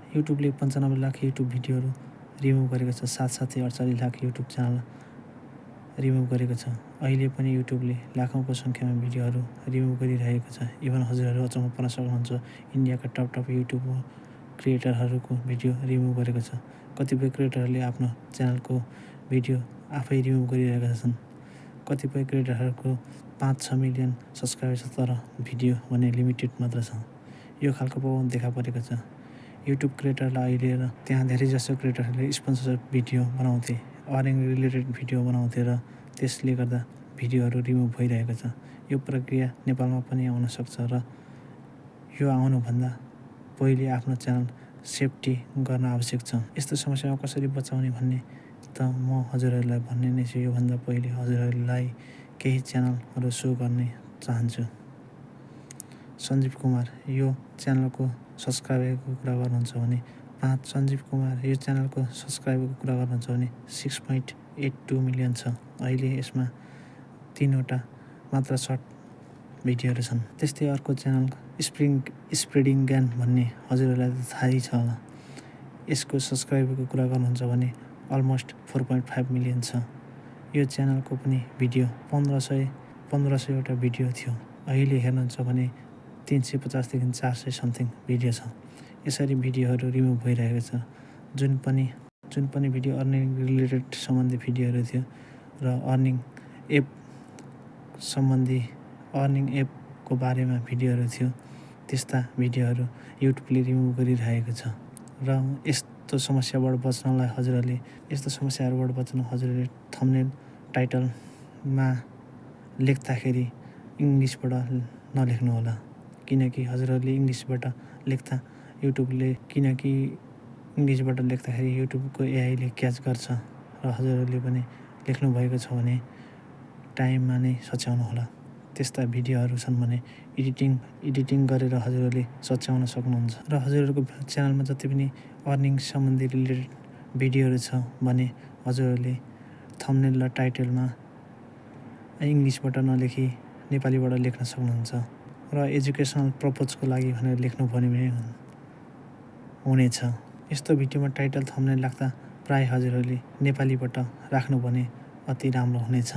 युट्युबले 95 lakh YouTube भिडियोहरू remove गरेको छ, साथसाथै 48 लाख युट्युब च्यानल रिमुभ गरेको छ। अहिले पनि युट्युबले लाखौँको सङ्ख्यामा भिडियोहरू रिमुभ गरिरहेको छ। इभन हजुरहरू अचम्म पर्न सक्नुहुन्छ, इन्डियाका टप युट्युब क्रिएटरहरूको भिडियो रिमुभ गरेको छ। कतिपय क्रिएटरहरूले आफ्नो च्यानलको भिडियो आफै रिमुभ गरिरहेका छन्। कतिपय क्रिएटरहरूको 5-6 मिलियन सब्सक्राइबर छ, तर भिडियो भने लिमिटेड मात्र छ। यो खालको प्रब्लम देखा परेको छ। युट्युब क्रिएटरलाई अहिले र त्यहाँ धेरैजसो क्रिएटरहरूले स्पोन्सरसिप भिडियो बनाउँथे, अर्निङ रिलेटेड भिडियो बनाउँथे र त्यसले गर्दा भिडियोहरू रिमुभ भइरहेको छ। यो प्रक्रिया नेपालमा पनि आउन सक्छ र यो आउनुभन्दा पहिले आफ्नो च्यानल सेफ्टी गर्न आवश्यक छ। यस्तो समस्यामा कसरी बचाउने भन्ने त म हजुरहरूलाई भन्ने नै छु। योभन्दा पहिले हजुरहरूलाई केही च्यानलहरू सो गर्ने चाहन्छु। सञ्जीव कुमार यो च्यानलको सब्सक्राइबरको कुरा गर्नुहुन्छ भने सञ्जीव कुमार यो च्यानलको सब्सक्राइबरको कुरा गर्नुहुन्छ भने 6.82 मिलियन छ। अहिले यसमा 3वटा मात्र सर्ट भिडियोहरू छन्। त्यस्तै अर्को च्यानल स्प्रेडिङ ज्ञान भन्ने हजुरहरूलाई त थाहै छ होला। यसको सब्सक्राइबरको कुरा गर्नुहुन्छ भने अलमोस्ट 4.5 मिलियन छ। यो च्यानलको पनि भिडियो 1500वटा भिडियो थियो। अहिले हेर्नुहुन्छ भने 350 देखि 400 समथिङ भिडियो छ। यसरी भिडियोहरू रिमुभ भइरहेको छ। जुन पनि भिडियो अर्निङ रिलेटेड सम्बन्धी भिडियोहरू थियो र अर्निङ एपको बारेमा भिडियोहरू थियो, त्यस्ता भिडियोहरू युट्युबले रिमुभ गरिरहेको छ। र यस्तो समस्याहरूबाट बच्न हजुरले थम्बनेल टाइटलमा लेख्दाखेरि इङ्ग्लिसबाट नलेख्नुहोला, किनकि हजुरहरूले इङ्ग्लिसबाट लेख्दाखेरि युट्युबको एआईले क्याच गर्छ र हजुरहरूले पनि लेख्नुभएको छ भने टाइममा नै सच्याउनुहोला। त्यस्ता भिडियोहरू छन् भने एडिटिङ गरेर हजुरहरूले सच्याउन सक्नुहुन्छ। र हजुरहरूको च्यानलमा जति पनि अर्निङ सम्बन्धी रिलेटेड भिडियोहरू छ भने हजुरहरूले थम्बनेल र टाइटलमा इङ्ग्लिसबाट नलेखी नेपालीबाट लेख्न सक्नुहुन्छ र एजुकेसनल पर्पजको लागि भनेर लेख्नु भने हुनेछ। यस्तो भिडियोमा टाइटल थम्बनेल राख्दा प्राय हजुरहरूले नेपालीबाट राख्नु भने अति राम्रो हुनेछ।